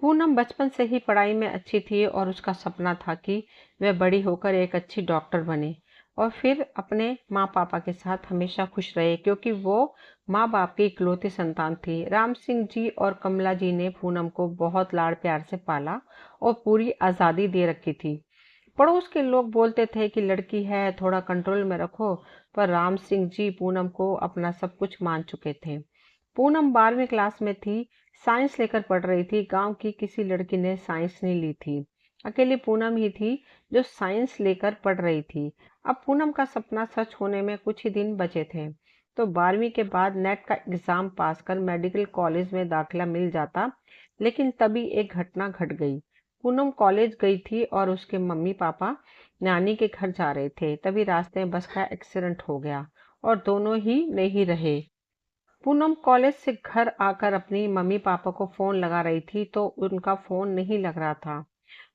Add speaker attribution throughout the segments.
Speaker 1: पूनम बचपन से ही पढ़ाई में अच्छी थी और उसका सपना था कि वह बड़ी होकर एक अच्छी डॉक्टर बने और फिर अपने माँ पापा के साथ हमेशा खुश रहे, क्योंकि वो माँ बाप की इकलौती संतान थी। राम सिंह जी और कमला जी ने पूनम को बहुत लाड़ प्यार से पाला और पूरी आज़ादी दे रखी थी। पड़ोस के लोग बोलते थे कि लड़की है, थोड़ा कंट्रोल में रखो, पर राम सिंह जी पूनम को अपना सब कुछ मान चुके थे। पूनम 12वीं क्लास में थी, साइंस लेकर पढ़ रही थी। गांव की किसी लड़की ने साइंस नहीं ली थी, अकेली पूनम ही थी जो साइंस लेकर पढ़ रही थी। अब पूनम का सपना सच होने में कुछ ही दिन बचे थे, तो 12वीं के बाद नेट का एग्जाम पास कर मेडिकल कॉलेज में दाखिला मिल जाता। लेकिन तभी एक घटना घट गई। पूनम कॉलेज गई थी और उसके मम्मी पापा नानी के घर जा रहे थे, तभी रास्ते में बस का एक्सीडेंट हो गया और दोनों ही नहीं रहे। पूनम कॉलेज से घर आकर अपनी मम्मी पापा को फोन लगा रही थी तो उनका फोन नहीं लग रहा था।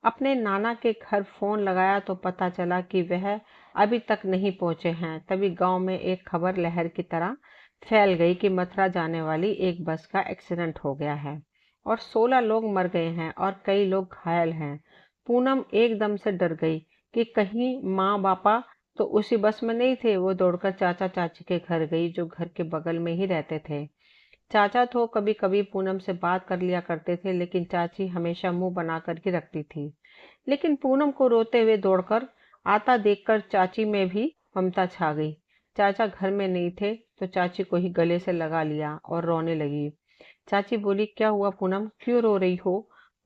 Speaker 1: अपने नाना के घर फोन लगाया तो पता चला कि वह अभी तक नहीं पहुंचे हैं। तभी गांव में एक खबर लहर की तरह फैल गई कि मथुरा जाने वाली एक बस का एक्सीडेंट हो गया है और 16 लोग मर गए हैं और कई लोग घायल हैं। पूनम एकदम से डर गई कि कहीं माँ पापा तो उसी बस में नहीं थे। वो दौड़कर चाचा चाची के घर गई जो घर के बगल में ही रहते थे। चाचा तो कभी कभी पूनम से बात कर लिया करते थे, लेकिन चाची हमेशा मुंह बना कर ही रखती थी। लेकिन पूनम को रोते हुए दौड़कर आता देखकर चाची में भी ममता छा गई। चाचा घर में नहीं थे तो चाची को ही गले से लगा लिया और रोने लगी। चाची बोली, क्या हुआ पूनम, क्यों रो रही हो?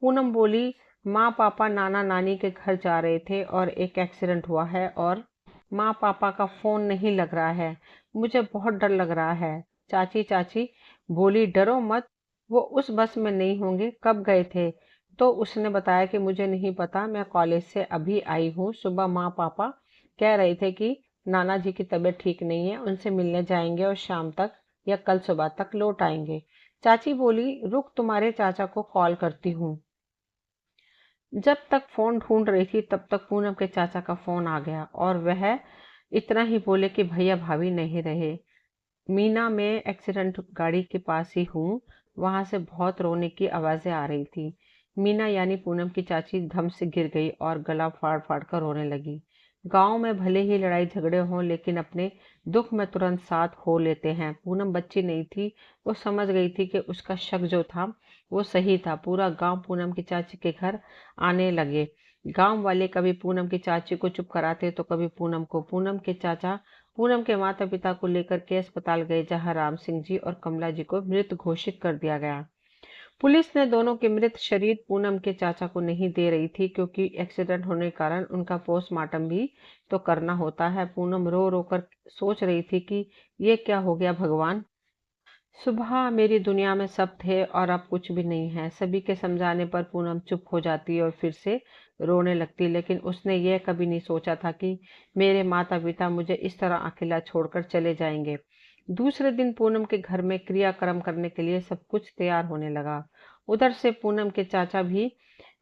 Speaker 1: पूनम बोली, माँ पापा नाना नानी के घर जा रहे थे और एक एक्सीडेंट हुआ है और माँ पापा का फोन नहीं लग रहा है। मुझे बहुत डर लग रहा है। चाची बोली, डरो मत, वो उस बस में नहीं होंगे। कब गए थे? तो उसने बताया कि मुझे नहीं पता, मैं कॉलेज से अभी आई हूँ। सुबह माँ पापा कह रहे थे कि नाना जी की तबीयत ठीक नहीं है, उनसे मिलने जाएंगे और शाम तक या कल सुबह तक लौट आएंगे। चाची बोली, रुक, तुम्हारे चाचा को कॉल करती हूँ। जब तक फोन ढूंढ रही थी तब तक पूनम के चाचा का फोन आ गया और वह इतना ही बोले कि भैया भाभी नहीं रहे। मीना, मैं एक्सीडेंट गाड़ी के पास ही हूँ। वहां से बहुत रोने की आवाजें आ रही थी। मीना यानी पूनम की चाची धम से गिर गई और गला फाड़ फाड़ कर रोने लगी। गांव में भले ही लड़ाई झगड़े हों, लेकिन अपने दुख में तुरंत साथ हो लेते हैं। पूनम बच्ची नहीं थी, वो समझ गई थी कि उसका शक जो था वो सही था। पूरा गांव पूनम की चाची के घर आने लगे। गांव वाले कभी पूनम की चाची को चुप कराते तो कभी पूनम को। पूनम के चाचा पूनम के माता पिता को लेकर के अस्पताल गए, जहां राम सिंह जी और कमला जी को मृत घोषित कर दिया गया। पुलिस ने दोनों के मृत शरीर पूनम के चाचा को नहीं दे रही थी, क्योंकि एक्सीडेंट होने के कारण उनका पोस्टमार्टम भी तो करना होता है। पूनम रो रो कर सोच रही थी कि ये क्या हो गया भगवान। सुबह मेरी दुनिया में सब थे और अब कुछ भी नहीं है। सभी के समझाने पर पूनम चुप हो जाती और फिर से रोने लगती, लेकिन उसने यह कभी नहीं सोचा था कि मेरे माता पिता मुझे इस तरह अकेला छोड़कर चले जाएंगे। दूसरे दिन पूनम के घर में क्रियाक्रम करने के लिए सब कुछ तैयार होने लगा। उधर से पूनम के चाचा भी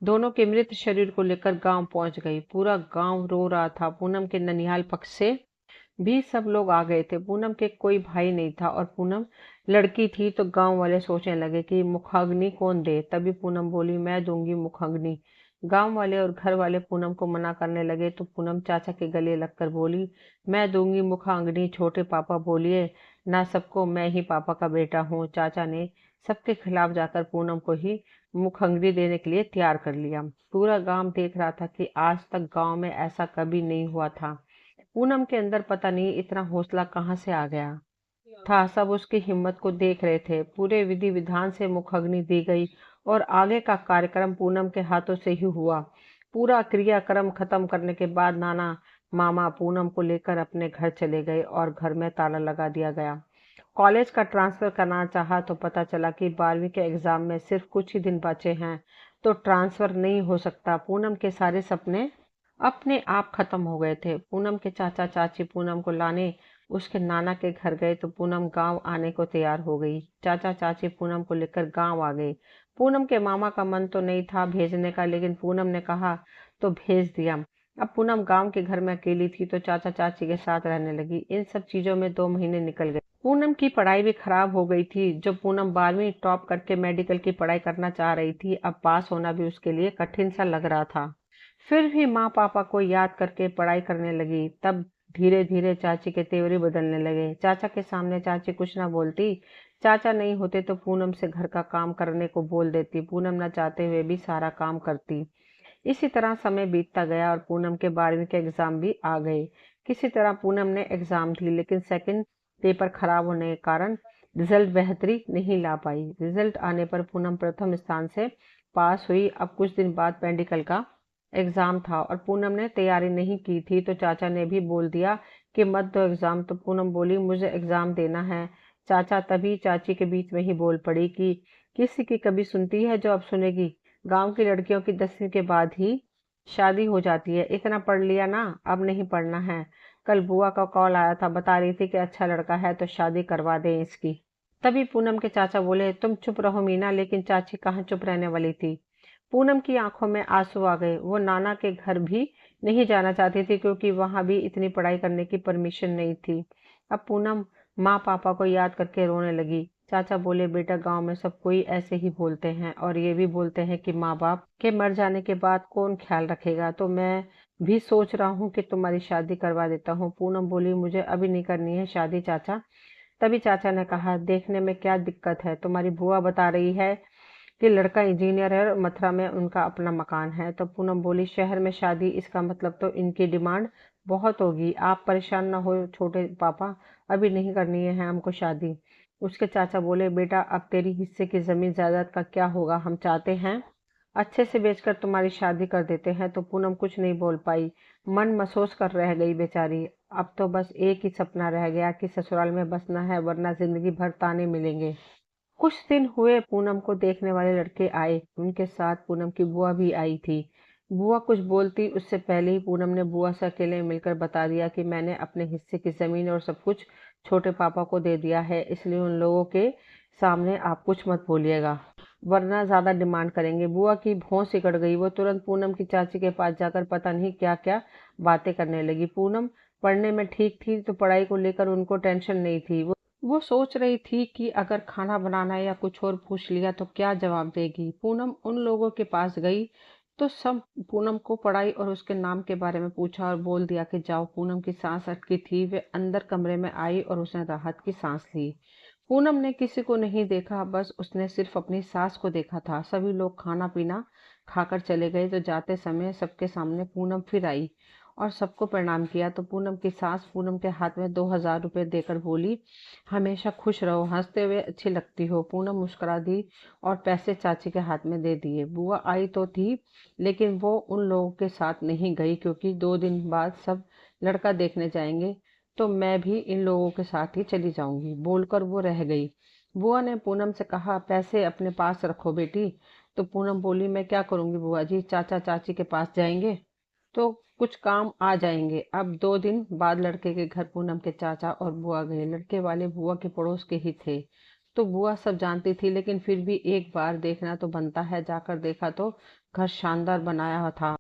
Speaker 1: दोनों के मृत शरीर को लेकर गांव पहुंच गई। पूरा गांव रो रहा था। पूनम के ननिहाल पक्ष से भी सब लोग आ गए थे। पूनम के कोई भाई नहीं था और पूनम लड़की थी, तो गांव वाले सोचने लगे कि मुखाग्नि कौन दे। तभी पूनम बोली, मैं दूंगी मुखाग्नि। गांव वाले और घर वाले पूनम को मना करने लगे तो पूनम चाचा के गले लगकर बोली, मैं दूंगी मुखाग्नि। छोटे पापा बोलिए ना, सबको, मैं ही पापा का बेटा हूँ। चाचा ने सबके खिलाफ जाकर पूनम को ही मुखाग्नि देने के लिए तैयार कर लिया। पूरा गांव देख रहा था कि आज तक गांव में ऐसा कभी नहीं हुआ था। पूनम के अंदर पता नहीं इतना हौसला कहाँ से आ गया था। सब उसकी हिम्मत को देख रहे थे। पूरे विधि विधान से मुखाग्नि दी गई और आगे का कार्यक्रम पूनम के हाथों से ही हुआ। पूरा क्रियाक्रम खत्म करने के बाद नाना मामा पूनम को लेकर अपने घर चले गए और घर में ताला लगा दिया गया। कॉलेज का ट्रांसफर करना चाहा तो पता चला कि 12वीं के एग्जाम में सिर्फ कुछ ही दिन बचे हैं, तो ट्रांसफर नहीं हो सकता। पूनम के सारे सपने अपने आप खत्म हो गए थे। पूनम के चाचा चाची पूनम को लाने उसके नाना के घर गए तो पूनम गांव आने को तैयार हो गई। चाचा चाची पूनम को लेकर गांव आ गए। पूनम के मामा का मन तो नहीं था भेजने का, लेकिन पूनम ने कहा तो भेज दिया। अब पूनम गांव के घर में अकेली थी तो चाचा चाची के साथ रहने लगी। इन सब चीजों में 2 महीने निकल गए। पूनम की पढ़ाई भी खराब हो गई थी। जो पूनम 12वीं टॉप करके मेडिकल की पढ़ाई करना चाह रही थी, अब पास होना भी उसके लिए कठिन सा लग रहा था। फिर भी माँ पापा को याद करके पढ़ाई करने लगी। तब धीरे धीरे चाची के तेवरे बदलने लगे। चाचा के सामने चाची कुछ ना बोलती। चाचा नहीं होते तो पूनम से घर का काम करने को बोल देती। पूनम न चाहते हुए भी सारा काम करती। इसी तरह समय बीतता गया और पूनम के 12वीं के एग्जाम भी आ गए। किसी तरह पूनम ने एग्जाम दी, लेकिन सेकंड पेपर खराब होने के कारण रिजल्ट बेहतरी नहीं ला पाई। रिजल्ट आने पर पूनम प्रथम स्थान से पास हुई। अब कुछ दिन बाद मेडिकल का एग्जाम था और पूनम ने तैयारी नहीं की थी, तो चाचा ने भी बोल दिया कि मत दो एग्जाम। तो पूनम बोली, मुझे एग्जाम देना है चाचा। तभी चाची के बीच में ही बोल पड़ी कि किसी की कभी सुनती है जो अब सुनेगी। गांव की लड़कियों की 10वीं के बाद ही शादी हो जाती है। इतना पढ़ लिया ना, अब नहीं पढ़ना है। कल बुआ का कॉल आया था, बता रही थी कि अच्छा लड़का है तो शादी करवा दें इसकी। तभी पूनम के चाचा बोले, तुम चुप रहो मीना। लेकिन चाची कहाँ चुप रहने वाली थी। पूनम की आंखों में आंसू आ गए। वो नाना के घर भी नहीं जाना चाहती थी, क्योंकि वहां भी इतनी पढ़ाई करने की परमिशन नहीं थी। अब पूनम माँ पापा को याद करके रोने लगी। चाचा बोले, बेटा गांव में सब कोई ऐसे ही बोलते हैं, और ये भी बोलते हैं कि माँ बाप के मर जाने के बाद कौन ख्याल रखेगा। तो मैं भी सोच रहा हूँ कि तुम्हारी शादी करवा देता हूँ। पूनम बोली, मुझे अभी नहीं करनी है शादी चाचा। तभी चाचा ने कहा, देखने में क्या दिक्कत है, तुम्हारी बुआ बता रही है कि लड़का इंजीनियर है और मथुरा में उनका अपना मकान है। तो पूनम बोली, शहर में शादी, इसका मतलब तो इनकी डिमांड बहुत होगी। आप परेशान ना हो छोटे पापा, अभी नहीं करनी है हमको शादी। उसके चाचा बोले, बेटा अब तेरी हिस्से की जमीन जायदाद का क्या होगा, हम चाहते हैं अच्छे से बेचकर तुम्हारी शादी कर देते हैं। तो पूनम कुछ नहीं बोल पाई, मन महसूस कर रह गई बेचारी। अब तो बस एक ही सपना रह गया कि ससुराल में बसना है, वरना जिंदगी भर ताने मिलेंगे। कुछ दिन हुए, पूनम को देखने वाले लड़के आए। उनके साथ पूनम की बुआ भी आई थी। बुआ कुछ बोलती उससे पहले ही पूनम ने बुआ से अकेले मिलकर बता दिया कि मैंने अपने हिस्से की जमीन और सब कुछ छोटे पापा को दे दिया है, इसलिए उन लोगों के सामने आप कुछ मत बोलिएगा, वरना ज्यादा डिमांड करेंगे। बुआ की भौं सिकड़ गई। वो तुरंत पूनम की चाची के पास जाकर पता नहीं क्या क्या बातें करने लगी। पूनम पढ़ने में ठीक थी, तो पढ़ाई को लेकर उनको टेंशन नहीं थी। वो सोच रही थी कि अगर खाना बनाना या कुछ और पूछ लिया तो क्या जवाब देगी। पूनम उन लोगों के पास गई तो सब पूनम को पढ़ाई और उसके नाम के बारे में पूछा और बोल दिया कि जाओ। पूनम की सांस अटकी थी। वे अंदर कमरे में आई और उसने राहत की सांस ली। पूनम ने किसी को नहीं देखा, बस उसने सिर्फ अपनी सास को देखा था। सभी लोग खाना पीना खाकर चले गए, तो जाते समय सबके सामने पूनम फिर आई और सबको प्रणाम किया। तो पूनम की सास पूनम के हाथ में 2000 रुपये देकर बोली, हमेशा खुश रहो, हंसते हुए अच्छी लगती हो। पूनम मुस्कुरा दी और पैसे चाची के हाथ में दे दिए। बुआ आई तो थी, लेकिन वो उन लोगों के साथ नहीं गई, क्योंकि 2 दिन बाद सब लड़का देखने जाएंगे, तो मैं भी इन लोगों के साथ ही चली जाऊंगी, बोलकर वो रह गई। बुआ ने पूनम से कहा, पैसे अपने पास रखो बेटी। तो पूनम बोली, मैं क्या करूंगी बुआ जी, चाचा चाची के पास जाएंगे तो कुछ काम आ जाएंगे। अब 2 दिन बाद लड़के के घर पूनम के चाचा और बुआ गए। लड़के वाले बुआ के पड़ोस के ही थे, तो बुआ सब जानती थी, लेकिन फिर भी एक बार देखना तो बनता है। जाकर देखा तो घर शानदार बनाया हुआ था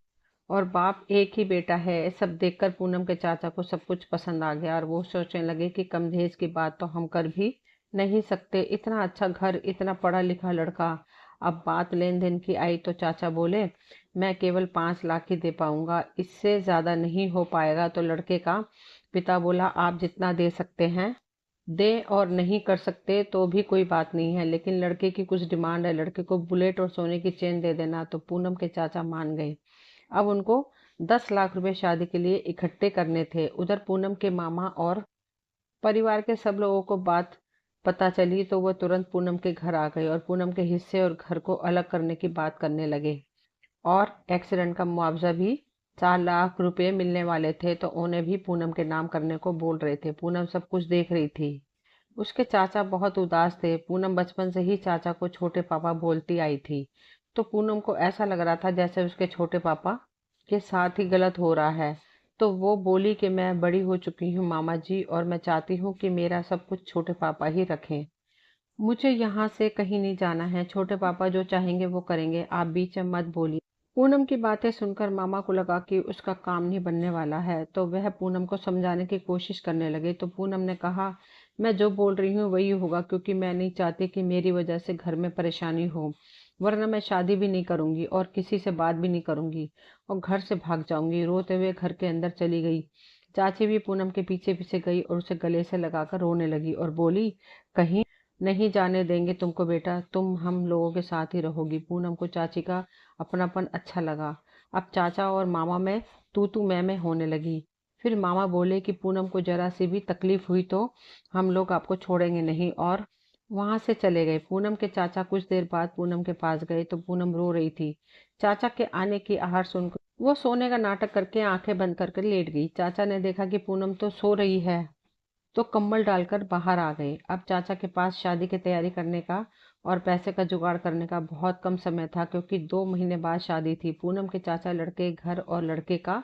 Speaker 1: और बाप एक ही बेटा है। सब देखकर पूनम के चाचा को सब कुछ पसंद आ गया और वो सोचने लगे कि कम दहेज की बात तो हम कर भी नहीं सकते। इतना अच्छा घर, इतना पढ़ा लिखा लड़का। अब बात लेन देन की आई तो चाचा बोले, मैं केवल 5 लाख ही दे पाऊंगा, इससे ज्यादा नहीं हो पाएगा। तो लड़के का पिता बोला, आप जितना दे सकते हैं दे, और नहीं कर सकते तो भी कोई बात नहीं है, लेकिन लड़के की कुछ डिमांड है, लड़के को बुलेट और सोने की चेन दे देना। तो पूनम के चाचा मान गए। अब उनको 10 लाख रुपए शादी के लिए इकट्ठे करने थे। उधर पूनम के मामा और परिवार के सब लोगों को बात पता चली, तो वो तुरंत पूनम के घर आ गए और पूनम के हिस्से और घर को अलग करने की बात करने लगे। और एक्सीडेंट का मुआवजा भी 4 लाख रुपए मिलने वाले थे, तो उन्हें भी पूनम के नाम करने को बोल रहे थे। पूनम सब कुछ देख रही थी। उसके चाचा बहुत उदास थे। पूनम बचपन से ही चाचा को छोटे पापा बोलती आई थी, तो पूनम को ऐसा लग रहा था जैसे उसके छोटे पापा के साथ ही गलत हो रहा है। तो वो बोली कि मैं बड़ी हो चुकी हूँ मामा जी, और मैं चाहती हूँ कि मेरा सब कुछ छोटे पापा ही रखें। मुझे यहाँ से कहीं नहीं जाना है, छोटे पापा जो चाहेंगे वो करेंगे, आप बीच में मत बोलिए। पूनम की बातें सुनकर मामा को लगा कि उसका काम नहीं बनने वाला है, तो वह पूनम को समझाने की कोशिश करने लगे। तो पूनम ने कहा मैं जो बोल रही हूँ वही होगा, क्योंकि मैं नहीं चाहती कि मेरी वजह से घर में परेशानी हो, वरना मैं शादी भी नहीं करूंगी और किसी से बात भी नहीं करूंगी और घर से भाग जाऊंगी। रोते हुए घर के अंदर चली गई। चाची भी पूनम के पीछे पीछे गई और उसे गले से लगाकर रोने लगी और बोली, कहीं नहीं जाने देंगे तुमको बेटा, तुम हम लोगों के साथ ही रहोगी। पूनम को चाची का अपनापन अच्छा लगा। अब चाचा और मामा में तू मैं होने लगी। फिर मामा बोले कि पूनम को जरा सी भी तकलीफ हुई तो हम लोग आपको छोड़ेंगे नहीं, और वहां से चले गए। पूनम के चाचा कुछ देर बाद पूनम के पास गए तो पूनम रो रही थी। चाचा के आने की आहट सुनकर वो सोने का नाटक करके आंखें बंद करके लेट गई। चाचा ने देखा कि पूनम तो सो रही है, तो कंबल डालकर बाहर आ गए। अब चाचा के पास शादी की तैयारी करने का और पैसे का जुगाड़ करने का बहुत कम समय था, क्योंकि 2 महीने बाद शादी थी। पूनम के चाचा लड़के घर और लड़के का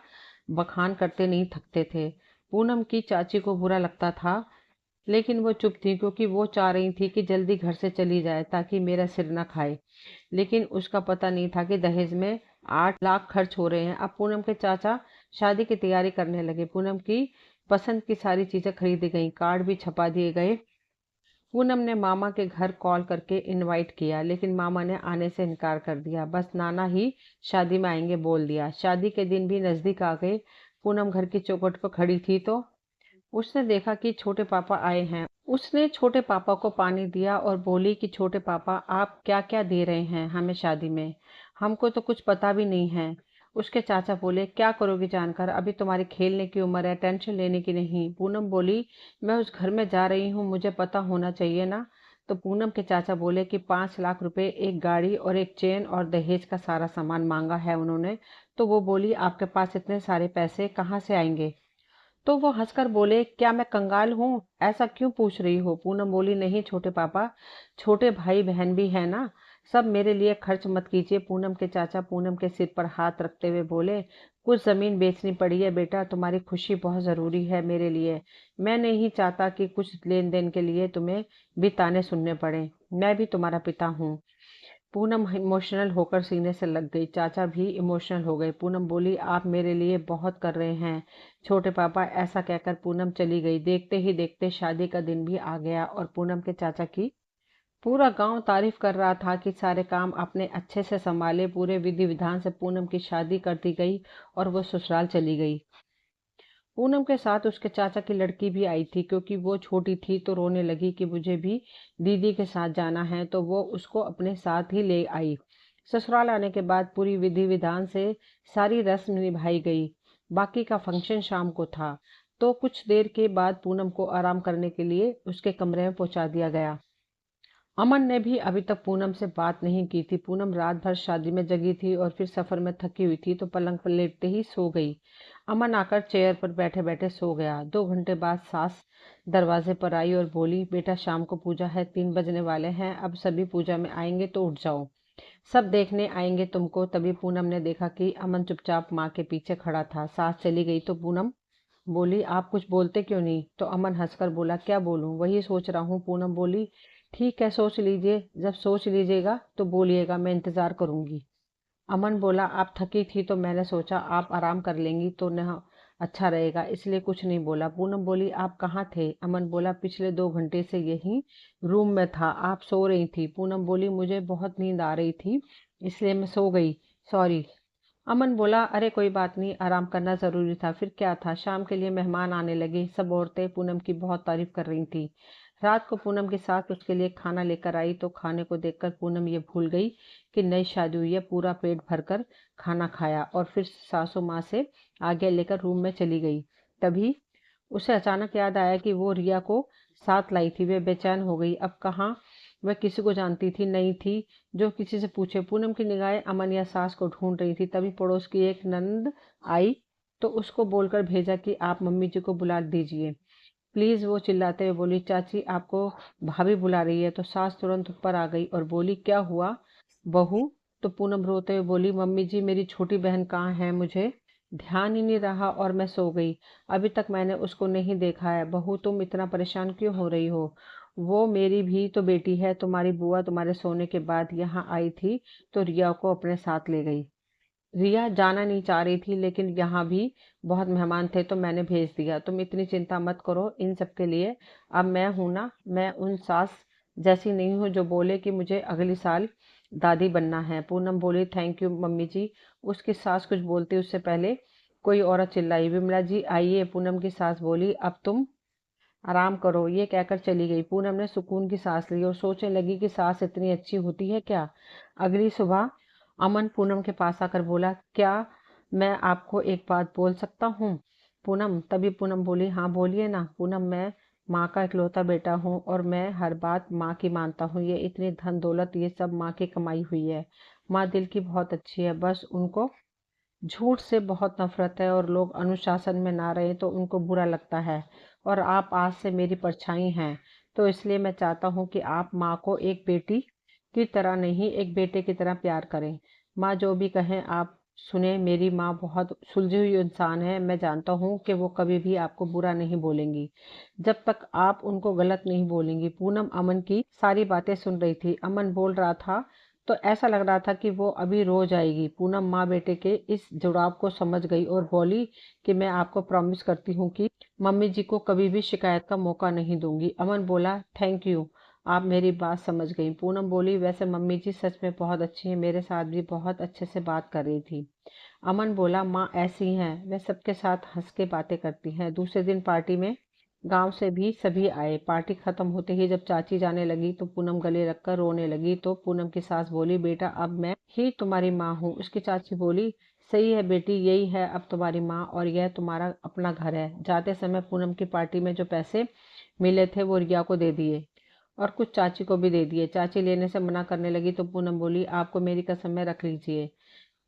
Speaker 1: बखान करते नहीं थकते थे। पूनम की चाची को बुरा लगता था, लेकिन वो चुप थी, क्योंकि वो चाह रही थी कि जल्दी घर से चली जाए ताकि मेरा सिर न खाए। लेकिन उसका पता नहीं था कि दहेज में 8 लाख खर्च हो रहे हैं। अब पूनम के चाचा शादी की तैयारी करने लगे। पूनम की पसंद की सारी चीजें खरीदी गई, कार्ड भी छपा दिए गए। पूनम ने मामा के घर कॉल करके इनवाइट किया, लेकिन मामा ने आने से इनकार कर दिया। बस नाना ही शादी में आएंगे बोल दिया। शादी के दिन भी नजदीक आ गए। पूनम घर की चौखट पर खड़ी थी तो उसने देखा कि छोटे पापा आए हैं। उसने छोटे पापा को पानी दिया और बोली कि छोटे पापा, आप क्या क्या दे रहे हैं हमें शादी में, हमको तो कुछ पता भी नहीं है। उसके चाचा बोले, क्या करोगी जानकर, अभी तुम्हारी खेलने की उम्र है, टेंशन लेने की नहीं। पूनम बोली, मैं उस घर में जा रही हूँ, मुझे पता होना चाहिए ना। तो पूनम के चाचा बोले कि 5 लाख रुपए, एक गाड़ी और एक चेन और दहेज का सारा सामान मांगा है उन्होंने। तो वो बोली, आपके पास इतने सारे पैसे कहाँ से आएंगे। तो वो हंसकर बोले, क्या मैं कंगाल हूँ, ऐसा क्यों पूछ रही हो। पूनम बोली, नहीं छोटे पापा, छोटे भाई बहन भी है ना, सब मेरे लिए खर्च मत कीजिए। पूनम के चाचा पूनम के सिर पर हाथ रखते हुए बोले, कुछ जमीन बेचनी पड़ी है बेटा, तुम्हारी खुशी बहुत जरूरी है मेरे लिए। मैं नहीं चाहता कि कुछ लेन देन के लिए तुम्हें भी ताने सुनने पड़े। मैं भी तुम्हारा पिता हूँ। पूनम इमोशनल होकर सीने से लग गई। चाचा भी इमोशनल हो गए। पूनम बोली, आप मेरे लिए बहुत कर रहे हैं छोटे पापा। ऐसा कहकर पूनम चली गई। देखते ही देखते शादी का दिन भी आ गया और पूनम के चाचा की पूरा गांव तारीफ कर रहा था कि सारे काम आपने अच्छे से संभाले। पूरे विधि विधान से पूनम की शादी कर दी गई और वो ससुराल चली गई। पूनम के साथ उसके चाचा की लड़की भी आई थी, क्योंकि वो छोटी थी तो रोने लगी कि मुझे भी दीदी के साथ जाना है, तो वो उसको अपने साथ ही ले आई। ससुराल आने के बाद पूरी विधि विधान से सारी रस्म निभाई गई। बाकी का फंक्शन शाम को था। तो कुछ देर के बाद पूनम को आराम करने के लिए उसके कमरे में पहुंचा दिया गया। अमन ने भी अभी तक पूनम से बात नहीं की थी। पूनम रात भर शादी में जगी थी और फिर सफर में थकी हुई थी, तो पलंग पर लेटते ही सो गई। अमन आकर चेयर पर बैठे बैठे सो गया। 2 घंटे बाद सास दरवाजे पर आई और बोली, बेटा शाम को पूजा है, 3 बजने वाले हैं, अब सभी पूजा में आएंगे तो उठ जाओ, सब देखने आएंगे तुमको। तभी पूनम ने देखा कि अमन चुपचाप माँ के पीछे खड़ा था। सास चली गई तो पूनम बोली, आप कुछ बोलते क्यों नहीं। तो अमन हंसकर बोला, क्या बोलूं, वही सोच रहा हूँ। पूनम बोली, ठीक है सोच लीजिए, जब सोच लीजिएगा तो बोलिएगा, मैं इंतजार करूंगी। अमन बोला, आप थकी थी तो मैंने सोचा आप आराम कर लेंगी तो न अच्छा रहेगा, इसलिए कुछ नहीं बोला। पूनम बोली, आप कहाँ थे। अमन बोला, पिछले 2 घंटे से यही रूम में था, आप सो रही थी। पूनम बोली, मुझे बहुत नींद आ रही थी इसलिए मैं सो गई, सॉरी। अमन बोला, अरे कोई बात नहीं, आराम करना जरूरी था, फिर क्या था। शाम के लिए मेहमान आने लगे। सब औरतें पूनम की बहुत तारीफ कर रही थी। रात को पूनम के साथ उसके लिए खाना लेकर आई, तो खाने को देखकर पूनम ये भूल गई कि नई शादी हुई है। पूरा पेट भरकर खाना खाया और फिर सासू माँ से आज्ञा लेकर रूम में चली गई। तभी उसे अचानक याद आया कि वो रिया को साथ लाई थी। वे बेचैन हो गई। अब कहाँ वह किसी को जानती थी, नहीं थी जो किसी से पूछे। पूनम की निगाहें अमन या सास को ढूंढ रही थी। तभी पड़ोस की एक नंद आई तो उसको बोलकर भेजा कि आप मम्मी जी को बुला दीजिए प्लीज। वो चिल्लाते हुए बोली, चाची आपको भाभी बुला रही है। तो सास तुरंत ऊपर आ गई और बोली, क्या हुआ बहू। तो पूनम रोते हुए बोली, मम्मी जी मेरी छोटी बहन कहाँ है, मुझे ध्यान ही नहीं रहा और मैं सो गई, अभी तक मैंने उसको नहीं देखा है। बहू तुम इतना परेशान क्यों हो रही हो, वो मेरी भी तो बेटी है। तुम्हारी बुआ तुम्हारे सोने के बाद यहाँ आई थी तो रिया को अपने साथ ले गई। रिया जाना नहीं चाह रही थी, लेकिन यहाँ भी बहुत मेहमान थे तो मैंने भेज दिया। तुम इतनी चिंता मत करो इन सब के लिए। अब मैं हूं ना, मैं उन सास जैसी नहीं हूँ जो बोले कि मुझे अगली साल दादी बनना है। पूनम बोली, थैंक यू मम्मी जी। उसकी सास कुछ बोलती उससे पहले कोई औरत चिल्लाई, विमला जी आइए। पूनम की सास बोली, अब तुम आराम करो। ये कहकर चली गई। पूनम ने सुकून की सांस ली और सोचने लगी कि सास इतनी अच्छी होती है क्या। अगली सुबह अमन पूनम के पास आकर बोला, क्या मैं आपको एक बात बोल सकता हूँ पूनम? तभी पूनम बोली, हाँ बोलिए ना। पूनम, मैं माँ का इकलौता बेटा हूँ और मैं हर बात माँ की मानता हूँ। ये इतनी धन दौलत ये सब माँ की कमाई हुई है। माँ दिल की बहुत अच्छी है, बस उनको झूठ से बहुत नफरत है और लोग अनुशासन में ना रहे तो उनको बुरा लगता है। और आप आज से मेरी परछाई हैं, तो इसलिए मैं चाहता हूँ कि आप माँ को एक बेटी की तरह नहीं, एक बेटे की तरह प्यार करें। माँ जो भी कहें आप सुने। मेरी माँ बहुत सुलझी हुई इंसान है। मैं जानता हूँ कि वो कभी भी आपको बुरा नहीं बोलेंगी, जब तक आप उनको गलत नहीं बोलेंगी। पूनम अमन की सारी बातें सुन रही थी। अमन बोल रहा था तो ऐसा लग रहा था कि वो अभी रो जाएगी। पूनम माँ बेटे के इस जुड़ाव को समझ गई और बोली कि मैं आपको प्रॉमिस करती हूँ कि मम्मी जी को कभी भी शिकायत का मौका नहीं दूंगी। अमन बोला, थैंक यू, आप मेरी बात समझ गई। पूनम बोली, वैसे मम्मी जी सच में बहुत अच्छी हैं, मेरे साथ भी बहुत अच्छे से बात कर रही थी। अमन बोला, माँ ऐसी हैं, वे सबके साथ हंस के बातें करती हैं। दूसरे दिन पार्टी में गांव से भी सभी आए। पार्टी खत्म होते ही जब चाची जाने लगी तो पूनम गले रखकर रोने लगी। तो पूनम की सास बोली, बेटा अब मैं ही तुम्हारी माँ हूँ। उसकी चाची बोली, सही है बेटी, यही है अब तुम्हारी माँ और यह तुम्हारा अपना घर है। जाते समय पूनम की पार्टी में जो पैसे मिले थे वो रिया को दे दिए और कुछ चाची को भी दे दिए। चाची लेने से मना करने लगी तो पूनम बोली, आपको मेरी कसम है, रख लीजिए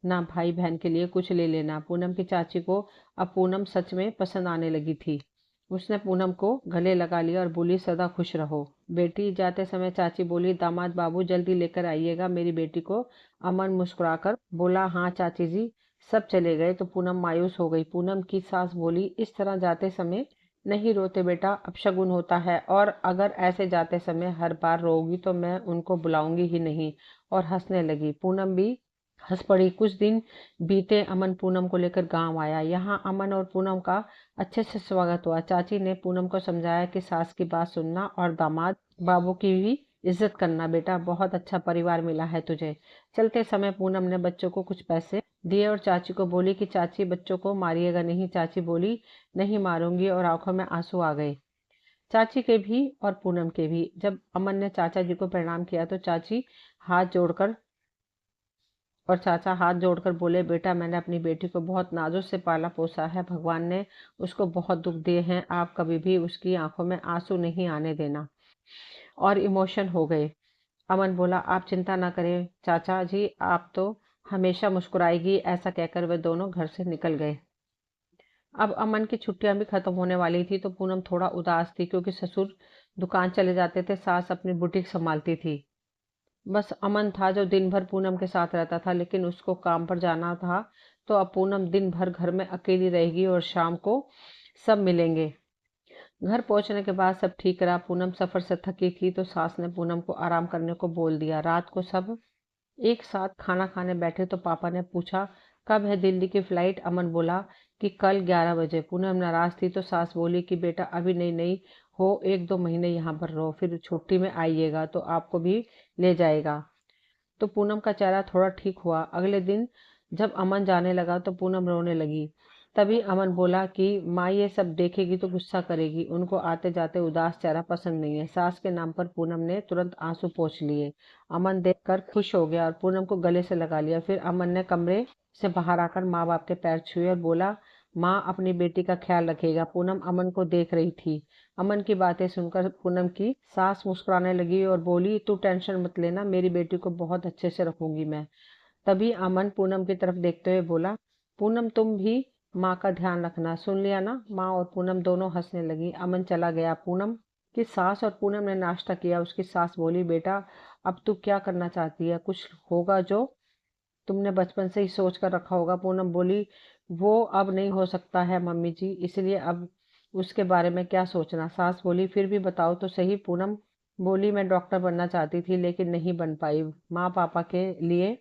Speaker 1: ना, भाई बहन के लिए कुछ ले लेना। पूनम की चाची को अब पूनम सच में पसंद आने लगी थी। उसने पूनम को गले लगा लिया और बोली, सदा खुश रहो बेटी। जाते समय चाची बोली, दामाद बाबू जल्दी लेकर आइएगा मेरी बेटी को। अमन मुस्कुराकर बोला, हाँ चाची जी। सब चले गए तो पूनम मायूस हो गई। पूनम की सास बोली, इस तरह जाते समय नहीं रोते बेटा, अपशगुन होता है, और अगर ऐसे जाते समय हर बार रोगी तो मैं उनको बुलाऊंगी ही नहीं। और हंसने लगी। पूनम भी हंस पड़ी। कुछ दिन बीते। अमन पूनम को लेकर गांव आया। यहाँ अमन और पूनम का अच्छे से स्वागत हुआ। चाची ने पूनम को समझाया कि सास की बात सुनना और दामाद बाबू की भी इज्जत करना। बेटा बहुत अच्छा परिवार मिला है तुझे। चलते समय पूनम ने बच्चों को कुछ पैसे दिए और चाची को बोली कि चाची बच्चों को मारिएगा नहीं। चाची बोली, नहीं मारूंगी, और आंखों में आंसू आ गए चाची के भी और पूनम के भी। जब अमन ने चाचा जी को प्रणाम किया तो चाची हाथ जोड़कर और चाचा हाथ जोड़कर बोले, बेटा मैंने अपनी बेटी को बहुत नाजुक से पाला पोसा है। भगवान ने उसको बहुत दुख दिए हैं। आप कभी भी उसकी आंखों में आंसू नहीं आने देना। और इमोशन हो गए। अमन बोला, आप चिंता ना करें चाचा जी, आप तो हमेशा मुस्कुराएगी। ऐसा कहकर वे दोनों घर से निकल गए। अब अमन की छुट्टियां भी खत्म होने वाली थी तो पूनम थोड़ा उदास थी, क्योंकि ससुर दुकान चले जाते थे, सास अपनी बुटीक संभालती थी। बस अमन था जो दिन भर पूनम के साथ रहता था, लेकिन उसको काम पर जाना था। तो अब पूनम दिन भर घर में अकेली रहेगी और शाम को सब मिलेंगे। घर पहुंचने के बाद सब ठीक रहा। पूनम सफर से थकी थी तो सास ने पूनम को आराम करने को बोल दिया। रात को सब एक साथ खाना खाने बैठे तो पापा ने पूछा, कब है दिल्ली की फ्लाइट? अमन बोला कि कल 11 बजे। पूनम नाराज थी तो सास बोली कि बेटा अभी नहीं नहीं हो, 1-2 महीने यहाँ पर रहो, फिर छुट्टी में आइएगा तो आपको भी ले जाएगा। तो पूनम का चेहरा थोड़ा ठीक हुआ। अगले दिन जब अमन जाने लगा तो पूनम रोने लगी। तभी अमन बोला कि माँ ये सब देखेगी तो गुस्सा करेगी, उनको आते जाते उदास चेहरा पसंद नहीं है। सास के नाम पर पूनम ने तुरंत आंसू पोंछ लिए। अमन देखकर खुश हो गया और पूनम को गले से लगा लिया। फिर अमन ने कमरे से बाहर आकर माँ बाप के पैर छुए और बोला, माँ अपनी बेटी का ख्याल रखेगा। पूनम अमन को देख रही थी। अमन की बातें सुनकर पूनम की सास मुस्कुराने लगी और बोली, तू टेंशन मत लेना, मेरी बेटी को बहुत अच्छे से रखूंगी मैं। तभी अमन पूनम की तरफ देखते हुए बोला, पूनम तुम भी माँ का ध्यान रखना, सुन लिया ना? माँ और पूनम दोनों हंसने लगी। अमन चला गया। पूनम की सास और पूनम ने नाश्ता किया। उसकी सास बोली, बेटा अब तू क्या करना चाहती है? कुछ होगा जो तुमने बचपन से ही सोच कर रखा होगा। पूनम बोली, वो अब नहीं हो सकता है मम्मी जी, इसलिए अब उसके बारे में क्या सोचना। सास बोली, फिर भी बताओ तो सही। पूनम बोली, मैं डॉक्टर बनना चाहती थी लेकिन नहीं बन पाई। माँ पापा के लिए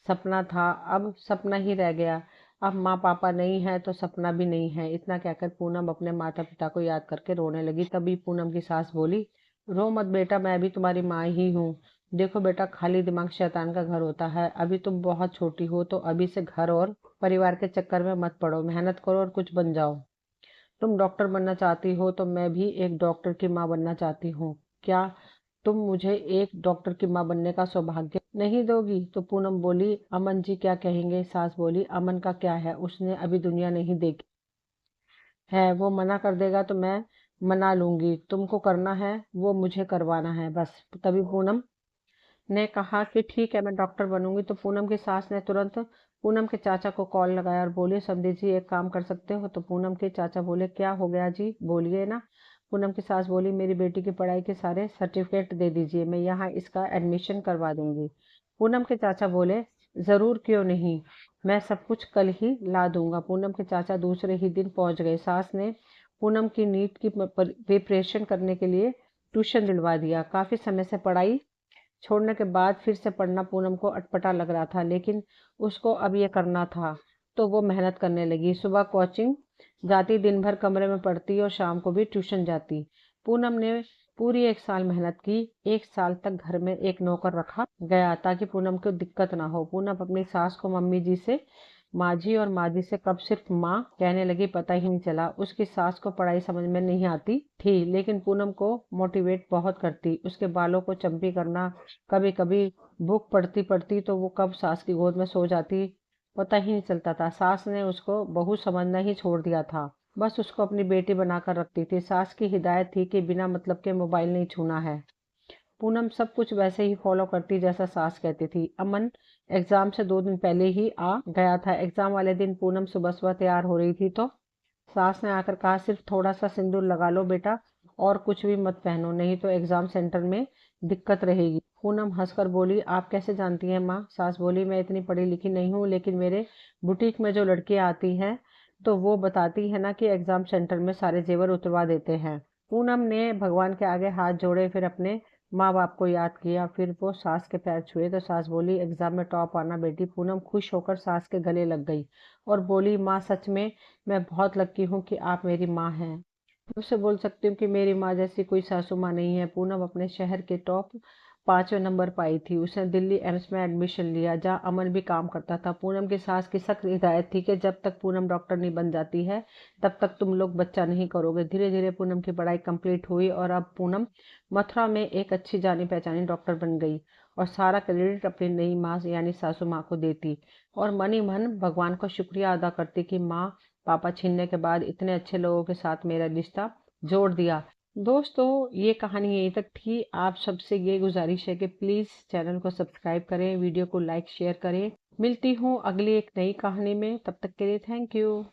Speaker 1: सपना था, अब सपना ही रह गया। अब माँ पापा नहीं है तो सपना भी नहीं है। इतना कहकर पूनम अपने माता पिता को याद करके रोने लगी। तभी पूनम की सास बोली, रो मत बेटा, मैं भी तुम्हारी माँ ही हूँ। देखो बेटा, खाली दिमाग शैतान का घर होता है। अभी तुम बहुत छोटी हो, तो अभी से घर और परिवार के चक्कर में मत पड़ो, मेहनत करो और कुछ बन जाओ। तुम डॉक्टर बनना चाहती हो तो मैं भी एक डॉक्टर की माँ बनना चाहती हूँ। क्या तुम मुझे एक डॉक्टर की माँ बनने का सौभाग्य नहीं दोगी? तो पूनम बोली, अमन जी क्या कहेंगे? सास बोली, अमन का क्या है, उसने अभी दुनिया नहीं देखी है। वो मना कर देगा तो मैं मना लूंगी। तुमको करना है वो मुझे करवाना है बस। तभी पूनम ने कहा कि ठीक है, मैं डॉक्टर बनूंगी। तो पूनम की सास ने तुरंत पूनम के चाचा को कॉल लगाया और बोली, समधी जी एक काम कर सकते हो? तो पूनम के चाचा बोले, क्या हो गया जी, बोलिए ना। पूनम की सास बोली, मेरी बेटी की पढ़ाई के सारे सर्टिफिकेट दे दीजिए, मैं यहाँ इसका एडमिशन करवा दूंगी। पूनम के चाचा बोले, जरूर, क्यों नहीं, मैं सब कुछ कल ही ला दूंगा। पूनम के चाचा दूसरे ही दिन पहुंच गए। सास ने पूनम की नीट की प्रिपरेशन करने के लिए ट्यूशन दिलवा दिया। काफी समय से पढ़ाई छोड़ने के बाद फिर से पढ़ना पूनम को अटपटा लग रहा था, लेकिन उसको अब ये करना था तो वो मेहनत करने लगी। सुबह कोचिंग जाती, दिन भर कमरे में पढ़ती और शाम को भी ट्यूशन जाती। पूनम ने पूरी 1 साल मेहनत की। 1 साल तक घर में एक नौकर रखा गया ताकि पूनम को दिक्कत ना हो। पूनम अपनी सास को मम्मी जी से माँ जी और माँ जी से कब सिर्फ माँ कहने लगी पता ही नहीं चला। उसकी सास को पढ़ाई समझ में नहीं आती थी, लेकिन पूनम को मोटिवेट बहुत करती। उसके बालों को चंपी करना, कभी कभी बुक पढ़ती पढ़ती तो वो कब सास की गोद में सो जाती पता ही नहीं चलता था। सास ने उसको बहू समझना ही छोड़ दिया था, बस उसको अपनी बेटी बनाकर रखती थी। सास की हिदायत थी कि बिना मतलब के मोबाइल नहीं छूना है। पूनम सब कुछ वैसे ही फॉलो करती जैसा सास कहती थी। अमन एग्जाम से 2 दिन पहले ही आ गया था। एग्जाम वाले दिन पूनम सुबह सुबह तैयार हो रही थी तो सास ने आकर कहा, सिर्फ थोड़ा सा सिंदूर लगा लो बेटा, और कुछ भी मत पहनो, नहीं तो एग्जाम सेंटर में दिक्कत रहेगी। पूनम हंसकर बोली, आप कैसे जानती हैं माँ? सास बोली, मैं इतनी पढ़ी लिखी नहीं हूँ, लेकिन मेरे बुटीक में जो लड़कियां आती हैं तो वो बताती है ना कि एग्जाम सेंटर में सारे जेवर उतरवा देते हैं। पूनम ने भगवान के आगे हाथ जोड़े, फिर अपने माँ बाप को याद किया, फिर वो सास के पैर छुए तो सास बोली, एग्जाम में टॉप आना बेटी। पूनम खुश होकर सास के गले लग गई और बोली, माँ सच में मैं बहुत लकी हूँ कि आप मेरी माँ हैं। मैं उससे बोल सकती हूँ कि मेरी माँ जैसी कोई सासू माँ नहीं है। पूनम अपने शहर के टॉप 5वें नंबर पाई थी। उसने दिल्ली एम्स में एडमिशन लिया, जहाँ अमन भी काम करता था। पूनम की सास की सख्त हिदायत थी कि जब तक पूनम डॉक्टर नहीं बन जाती है तब तक तुम लोग बच्चा नहीं करोगे। धीरे धीरे पूनम की पढ़ाई कंप्लीट हुई और अब पूनम मथुरा में एक अच्छी जानी पहचानी डॉक्टर बन गई और सारा क्रेडिट अपनी नई माँ यानी सासू माँ को देती और मन ही मन भगवान का शुक्रिया अदा करती कि माँ पापा छीनने के बाद इतने अच्छे लोगों के साथ मेरा रिश्ता जोड़ दिया। दोस्तों, ये कहानी यहीं तक थी। आप सबसे ये गुजारिश है कि प्लीज़ चैनल को सब्सक्राइब करें, वीडियो को लाइक शेयर करें। मिलती हूँ अगली एक नई कहानी में, तब तक के लिए थैंक यू।